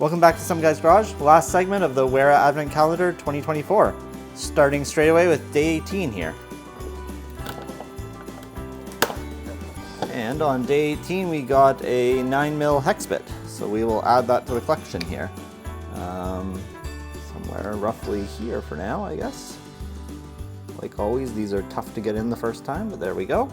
Welcome back to Some Guy's Garage, last segment of the Wera Advent Calendar 2024. Starting straight away with day 18 here. And on day 18 we got a 9mm hex bit, so we will add that to the collection here. Somewhere roughly here for now, I guess. Like always, these are tough to get in the first time, but there we go.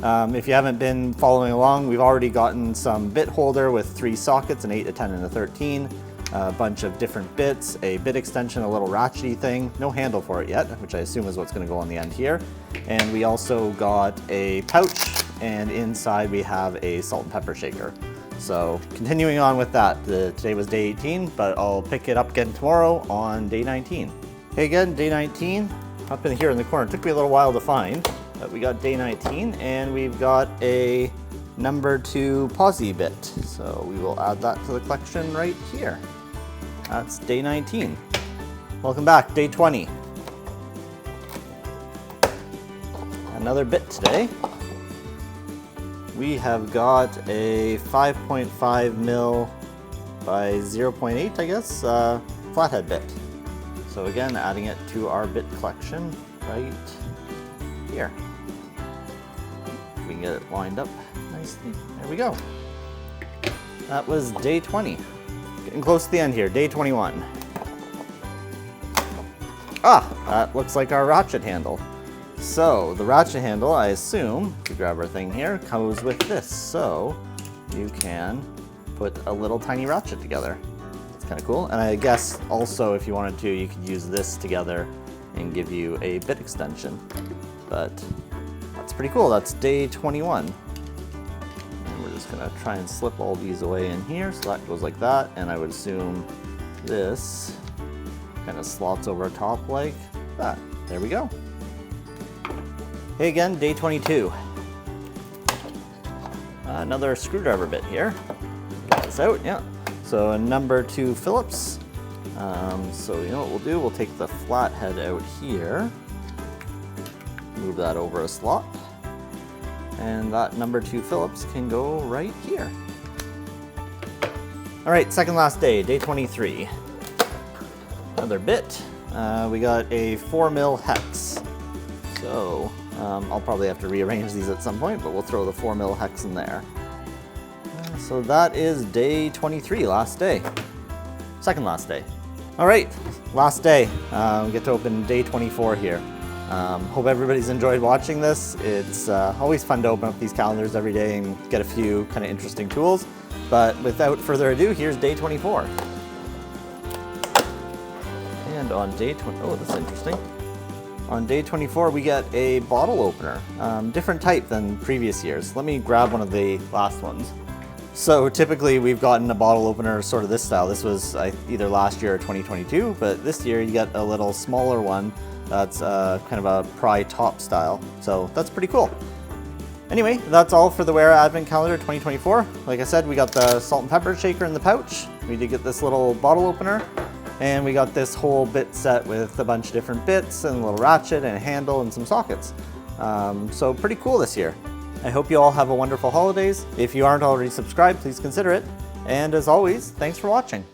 If you haven't been following along, we've already gotten some bit holder with 3 sockets, an 8, a 10, and a 13. A bunch of different bits, a bit extension, a little ratchety thing. No handle for it yet, which I assume is what's going to go on the end here. And we also got a pouch, and inside we have a salt and pepper shaker. So continuing on with that, today was day 18, but I'll pick it up again tomorrow on day 19. Hey again, day 19, up in here in the corner. It took me a little while to find. But we got day 19, and we've got a number 2 posi bit. So we will add that to the collection right here. That's day 19. Welcome back, day 20. Another bit today. We have got a 5.5mm by 0.8, I guess, flathead bit. So again, adding it to our bit collection right here. We can get it lined up nicely. There we go. That was day 20. Getting close to the end here, day 21. That looks like our ratchet handle. So the ratchet handle, I assume, if we grab our thing here, comes with this. So you can put a little tiny ratchet together. It's kind of cool. And I guess also if you wanted to, you could use this together and give you a bit extension. But that's pretty cool. That's day 21. And we're just gonna try and slip all these away in here. So that goes like that. And I would assume this kind of slots over top like that. There we go. Hey again, day 22. Another screwdriver bit here. Get this out, yeah. So a number 2 Phillips. So you know what we'll do? We'll take the flathead out here. Move that over a slot. And that number 2 Phillips can go right here. All right, second last day, day 23. Another bit. We got a 4mm hex. So I'll probably have to rearrange these at some point, but we'll throw the 4mm hex in there. So that is day 23, last day. Second last day. All right, last day. We get to open day 24 here. Hope everybody's enjoyed watching this. It's always fun to open up these calendars every day and get a few kind of interesting tools. But without further ado, here's day 24. And on day 20, oh, that's interesting. On day 24, we get a bottle opener, different type than previous years. Let me grab one of the last ones. So typically we've gotten a bottle opener sort of this style. This was either last year or 2022, but this year you get a little smaller one that's kind of a pry top style. So that's pretty cool. Anyway, that's all for the Wera Advent Calendar 2024. Like I said, we got the salt and pepper shaker in the pouch. We did get this little bottle opener. And we got this whole bit set with a bunch of different bits and a little ratchet and a handle and some sockets. So pretty cool this year. I hope you all have a wonderful holidays. If you aren't already subscribed, please consider it. And as always, thanks for watching.